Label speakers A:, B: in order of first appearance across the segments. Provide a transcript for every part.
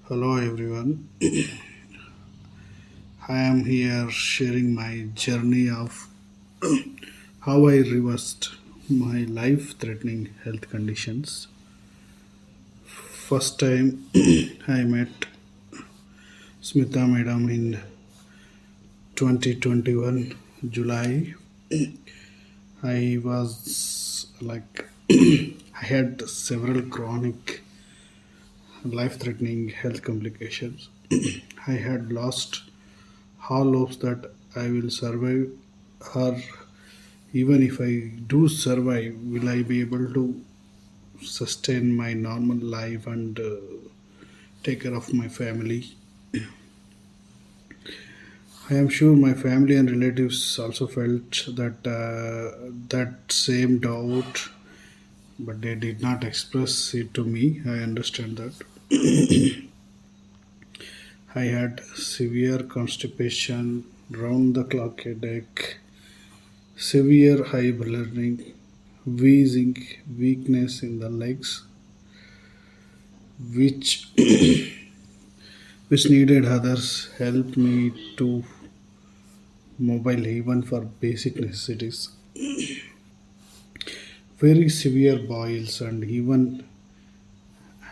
A: Hello everyone. I am here sharing my journey of how I reversed my life threatening health conditions. First time I met Smita madam in 2021 July. I was like I had several chronic life threatening health complications. I had lost all hopes that I will survive or even if I do survive, will I be able to sustain my normal life and take care of my family? I am sure my family and relatives also felt that same doubt, but they did not express it to me. I understand that. I had severe constipation, round the clock headache, severe high burning, wheezing, weakness in the legs, which which needed others help me to mobile even for basic necessities. Very severe boils and even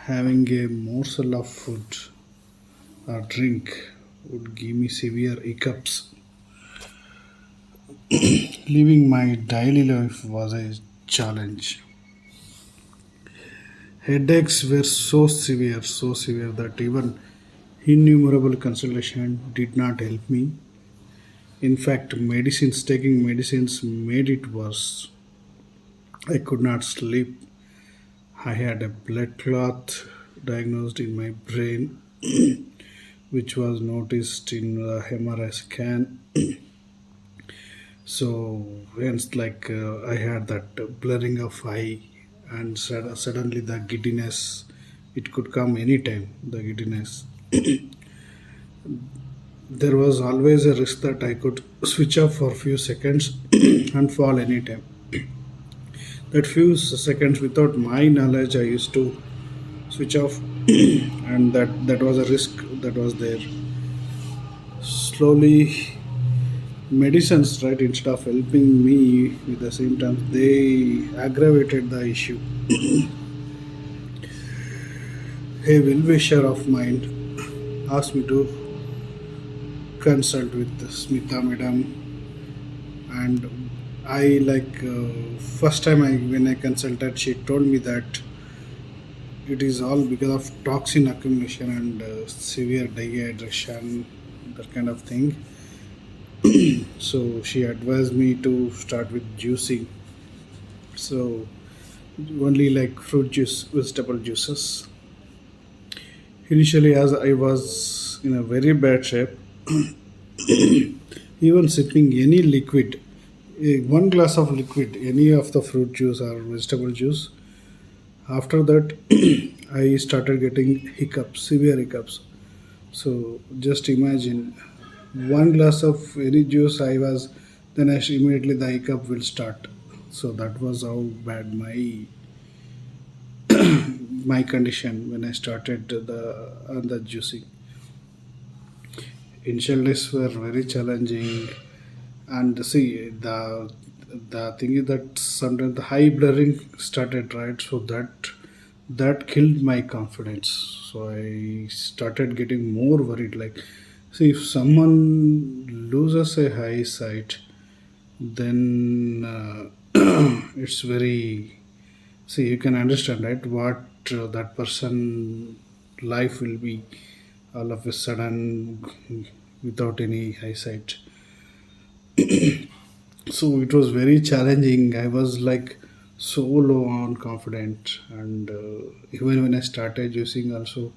A: having a morsel of food or drink would give me severe hiccups. Living my daily life was a challenge. Headaches were so severe that even innumerable consultation did not help me. In fact, taking medicines made it worse. I could not sleep. I had a blood clot diagnosed in my brain, which was noticed in the MRI scan. So, hence, I had that blurring of eye, and suddenly the giddiness. It could come anytime. The giddiness. There was always a risk that I could switch off for a few seconds and fall anytime. That few seconds, without my knowledge, I used to switch off, and that was a risk that was there. Slowly, medicines, right, instead of helping me with the symptoms, they aggravated the issue. A well-wisher of mine asked me to consult with Smita madam, and I first time I when I consulted, she told me that it is all because of toxin accumulation and severe dehydration, that kind of thing. So she advised me to start with juicing. So only like fruit juice, vegetable juices. Initially, as I was in a very bad shape, even sipping any liquid, one glass of liquid, any of the fruit juice or vegetable juice, after that, I started getting hiccups, severe hiccups. So just imagine one glass of any juice I was, then immediately the hiccup will start. So that was how bad my condition when I started the juicing. Initial days were very challenging, and see the thing is that sometimes the high blurring started, right, so that killed my confidence. So I started getting more worried, like, see, if someone loses a high sight, then it's very, see, you can understand, right, what that person life will be all of a sudden without any eyesight. So it was very challenging. I was like so low on confident, and even when I started using, also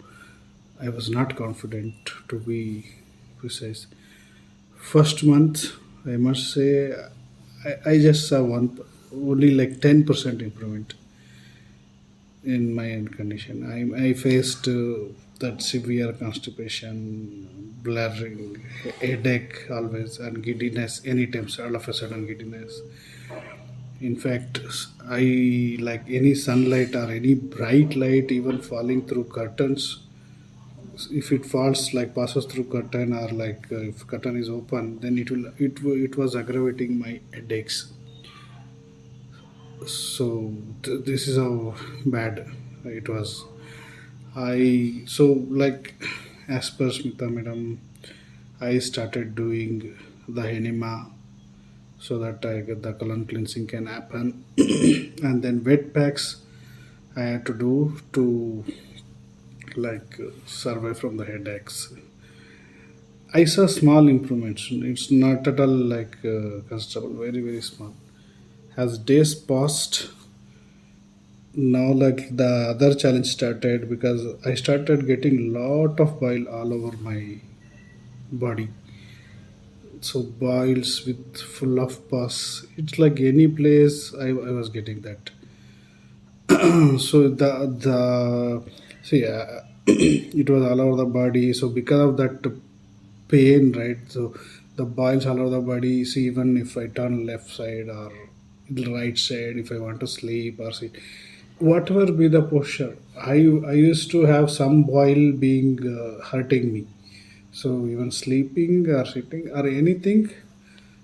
A: I was not confident, to be precise. First month, I must say, I just saw one only like 10% improvement in my end condition. I faced that severe constipation, blurring, headache always, and giddiness anytime, all of a sudden giddiness. In fact, I like any sunlight or any bright light, even falling through curtains, if it falls like passes through curtain, or like if curtain is open, then it was aggravating my headaches. So this is how bad it was. I so like as per Smita madam, I started doing the enema so that I get the colon cleansing can happen, and then wet packs I had to do to survive from the headaches. I saw small improvements. It's not at all considerable, very very small. As days passed, now like the other challenge started because I started getting lot of bile all over my body. So boils with full of pus. It's like any place I was getting that. So the see it was all over the body. So because of that pain, right? So the boils all over the body. See, even if I turn left side or the right side, if I want to sleep or sit, whatever be the posture, I used to have some boil being hurting me. So even sleeping or sitting or anything,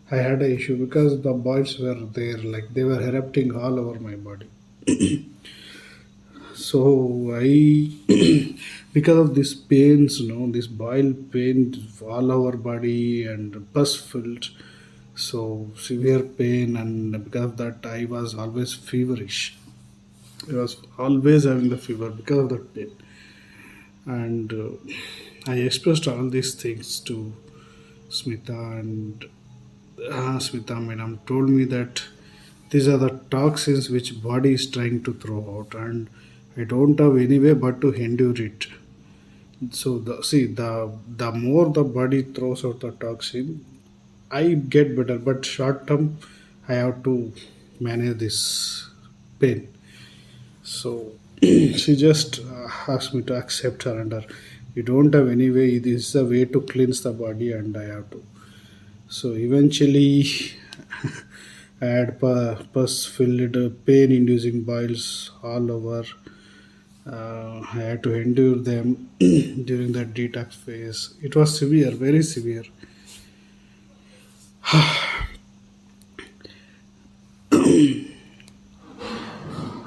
A: I had a issue because the boils were there, like they were erupting all over my body. So I, because of this pains, this bile pain all over body and pus filled, so severe pain, and because of that, I was always feverish. I was always having the fever because of that pain, and I expressed all these things to Smita, and Smita madam told me that these are the toxins which body is trying to throw out, and I don't have any way but to endure it. So the more the body throws out the toxin, I get better. But short term, I have to manage this pain. So she just asked me to accept her under. You don't have any way. This is a way to cleanse the body, and I have to. So eventually, I had pus filled, pain-inducing boils all over. I had to endure them during that detox phase. It was severe, very severe.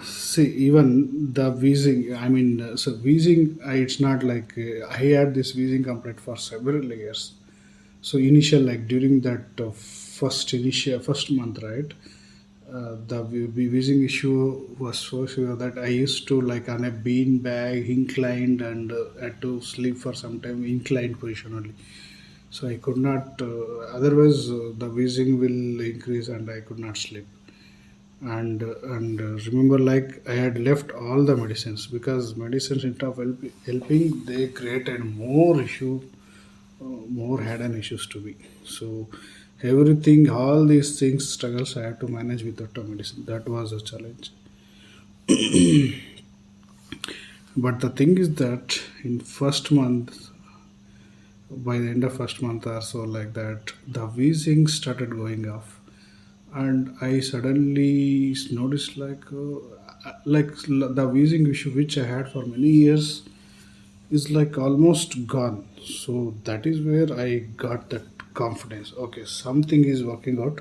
A: See, even the wheezing, I mean, so wheezing, it's not like I had this wheezing complaint for several years. So initial, like during that first month, right? The wheezing issue was so severe that I used to like on a bean bag, inclined, and had to sleep for some time inclined position only. So I could not. Otherwise, the wheezing will increase, and I could not sleep. And remember, like I had left all the medicines because medicines instead of helping, they created more issue, more head-on issues to be. So everything, all these things, struggles I had to manage without a medicine. That was a challenge. But the thing is that in first month, by the end of first month or so, like that, the wheezing started going off, and I suddenly noticed the wheezing issue which I had for many years is like almost gone. So that is where I got that confidence. Okay, something is working out.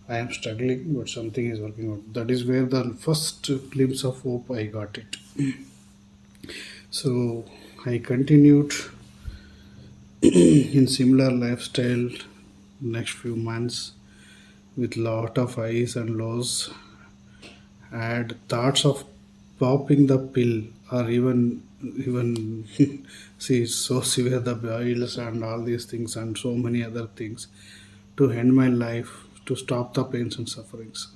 A: I am struggling, but something is working out. That is where the first glimpse of hope I got it. So I continued in similar lifestyle next few months with lot of highs and lows. I had thoughts of popping the pill or even see it's so severe the boils and all these things and so many other things to end my life to stop the pains and sufferings.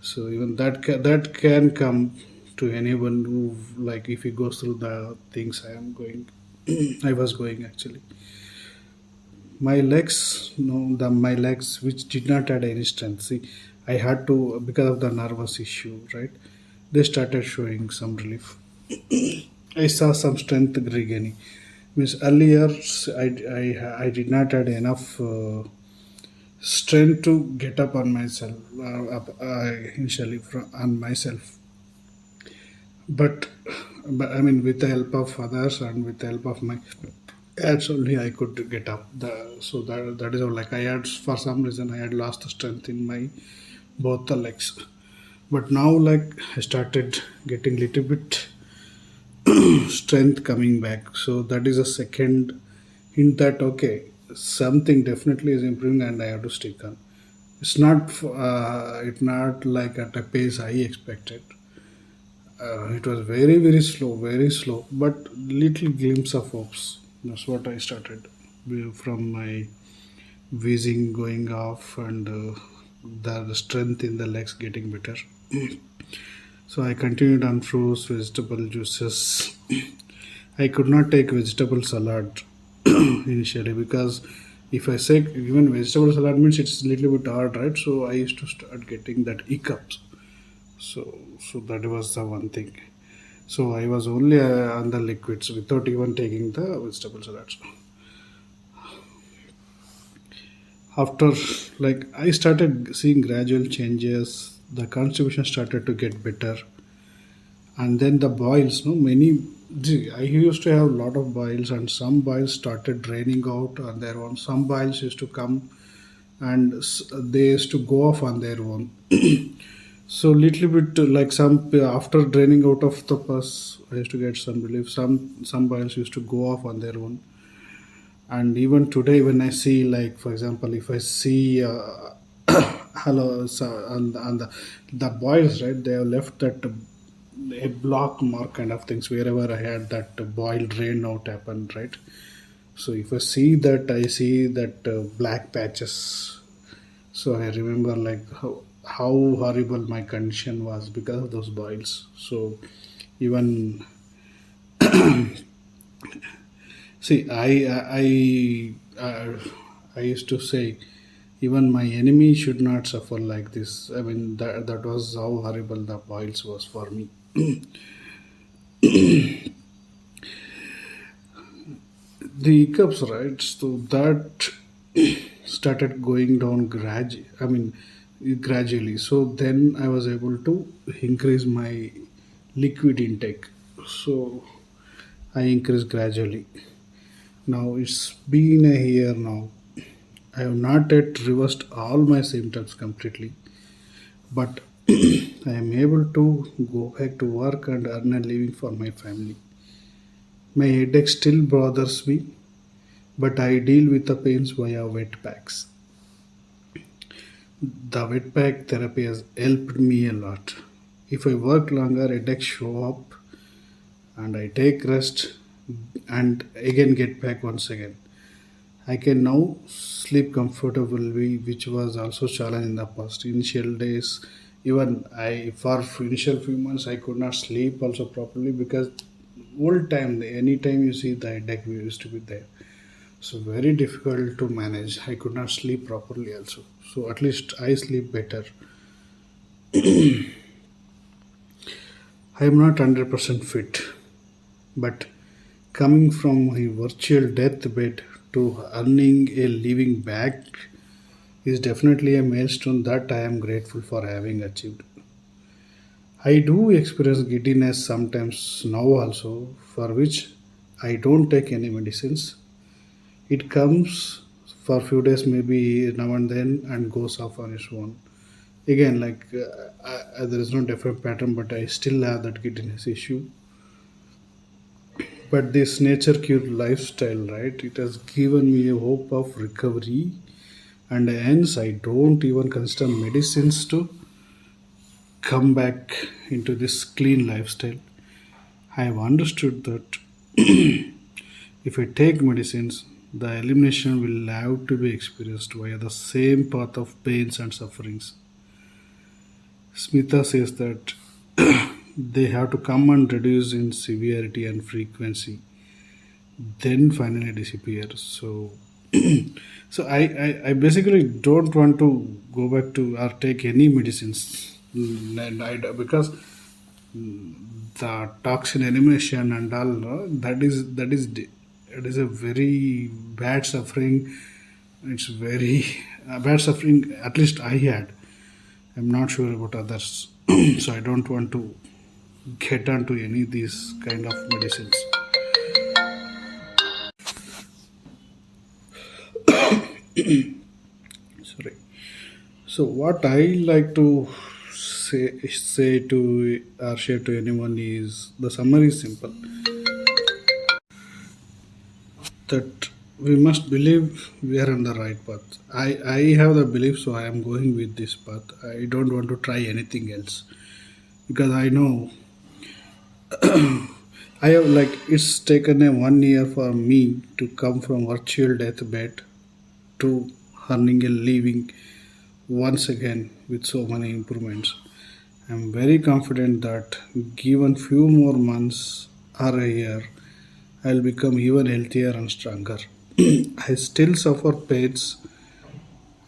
A: So even that can come to anyone who like if he goes through the things I am going I was going actually. My legs, no, the my legs which did not had any strength. See, I had to because of the nervous issue, right? They started showing some relief. I saw some strength regaining. Means earlier, I did not had enough strength to get up on myself, initially on myself. But but I mean, with the help of others and with the help of my ads only, I could get up. So that is all. Like I had, for some reason, I had lost the strength in my both the legs. But now, like I started getting little bit strength coming back. So that is a second hint that okay, something definitely is improving, and I have to stick on. It's not like at a pace I expected. It was very slow, but little glimpse of hopes. That's what I started from my wheezing going off and the strength in the legs getting better. So I continued on fruits, vegetable juices. I could not take vegetable salad initially because if I say even vegetable salad means it's a little bit hard, right? So I used to start getting that hiccups. So that was the one thing. So I was only on the liquids without even taking the vegetable salads. After like I started seeing gradual changes, the constitution started to get better, and then the boils. No, many. See, I used to have a lot of boils, and some boils started draining out on their own. Some boils used to come and they used to go off on their own. So little bit like some after draining out of the pus, I used to get some relief. Some boils used to go off on their own, and even today when I see, like for example, if I see hello so on the boils, right, they have left that a block mark kind of things wherever I had that boil drain out happened, right. So if I see that, I see that black patches. So I remember like how horrible my condition was because of those boils. So even see, I used to say even my enemy should not suffer like this. I mean that was how horrible the boils was for me. The hiccups, right? So that started going down gradually. So then I was able to increase my liquid intake. So I increased gradually. Now it's been a year now. I have not yet reversed all my symptoms completely, but I am able to go back to work and earn a living for my family. My headache still bothers me, but I deal with the pains via wet packs. The wet pack therapy has helped me a lot. If I work longer, headaches show up and I take rest and again get back once again. I can now sleep comfortably, which was also challenge in the past. Initial days, even I for initial few months I could not sleep also properly because all time anytime you see the headache used to be there. So very difficult to manage. I could not sleep properly also. So at least I sleep better. I am not 100% fit, but coming from a virtual deathbed to earning a living back is definitely a milestone that I am grateful for having achieved. I do experience giddiness sometimes now also, for which I don't take any medicines. It comes for a few days, maybe now and then, and goes off on its own. Again, like there is no different pattern, but I still have that giddiness issue. But this nature cure lifestyle, right? It has given me a hope of recovery, and hence I don't even consider medicines to come back into this clean lifestyle. I have understood that if I take medicines, the elimination will have to be experienced via the same path of pains and sufferings. Smitha says that they have to come and reduce in severity and frequency, then finally disappear. So, I basically don't want to go back to or take any medicines, because the toxin elimination and all, no, it is a very bad suffering. It's very bad suffering. At least I had. I'm not sure about others, so I don't want to. get onto any of these kind of medicines. Sorry. So what I like to say to or share to anyone is the summary is simple, that we must believe we are on the right path. I have the belief, so I am going with this path. I don't want to try anything else because I know I have like it's taken a 1 year for me to come from virtual deathbed to earning a living once again with so many improvements. I'm very confident that given few more months or a year, I'll become even healthier and stronger. I still suffer pains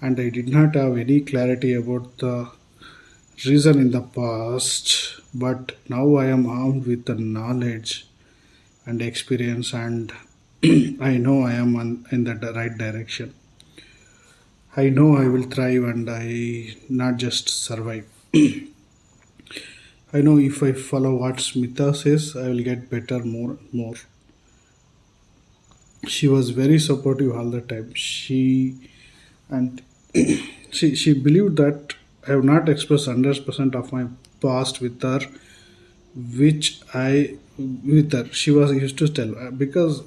A: and I did not have any clarity about the reason in the past, but now I am armed with the knowledge and experience, and I know I am in the right direction. I know I will thrive and I not just survive. I know if I follow what Smita says, I will get better more. She was very supportive all the time. And she believed that I have not expressed 100% of my past with her, which I with her she was used to tell because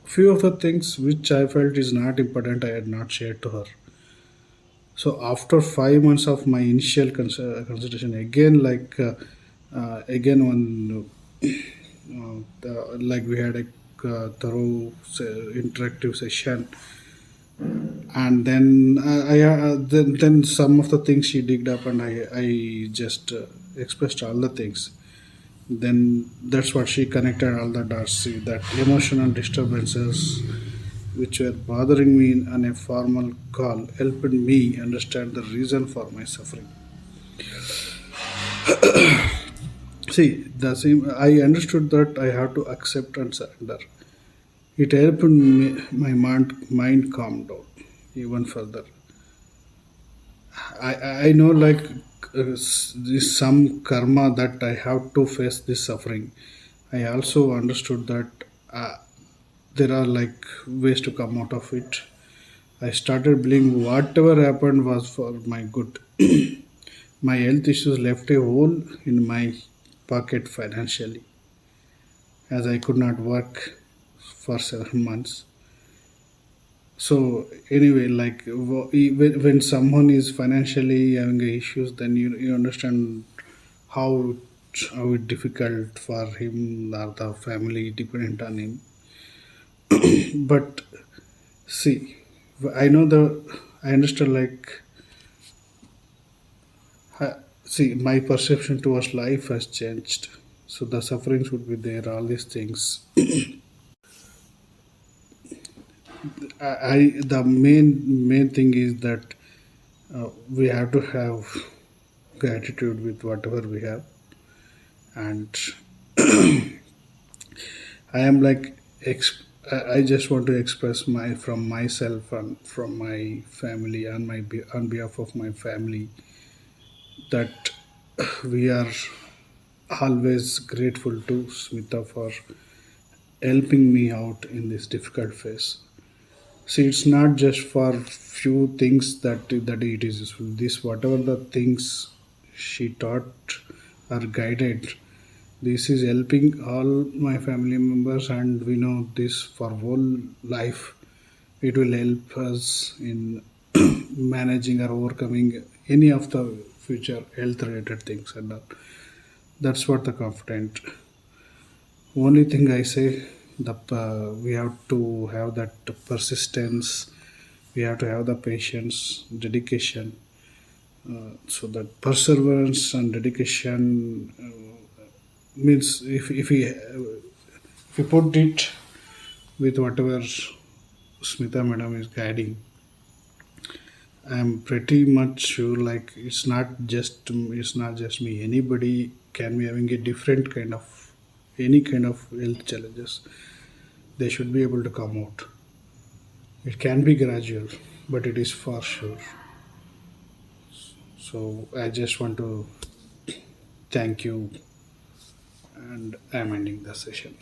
A: few of the things which I felt is not important I had not shared to her. So after 5 months of my initial consideration, again again when like we had a thorough interactive session, and then some of the things she digged up, and I just expressed all the things. Then that's what she connected all the dots. See that emotional disturbances which were bothering me on a formal call helped me understand the reason for my suffering. See, the same I understood that I have to accept and surrender. It helped me, my mind calm down even further. I know like this some karma that I have to face this suffering. I also understood that there are like ways to come out of it. I started believing whatever happened was for my good. My health issues left a hole in my pocket financially, as I could not work for 7 months. So anyway, like when someone is financially having issues, then you understand how how it difficult for him or the family dependent on him. But see, I understand like see my perception towards life has changed. So the sufferings would be there, all these things. I the main thing is that we have to have gratitude with whatever we have, and I am like I just want to express my from myself and from my family and on behalf of my family that we are always grateful to Smita for helping me out in this difficult phase. See, it's not just for few things that it is useful. This whatever the things she taught or guided, this is helping all my family members, and we know this for whole life. It will help us in managing or overcoming any of the future health related things and all. That's what the confident. Only thing I say, we have to have that persistence. We have to have the patience, dedication. So that perseverance and dedication means if we put it with whatever Smita madam is guiding, I'm pretty much sure like it's not just me. Anybody can be having a different kind of any kind of health challenges. They should be able to come out. It can be gradual, but it is for sure. So I just want to thank you and I'm ending the session.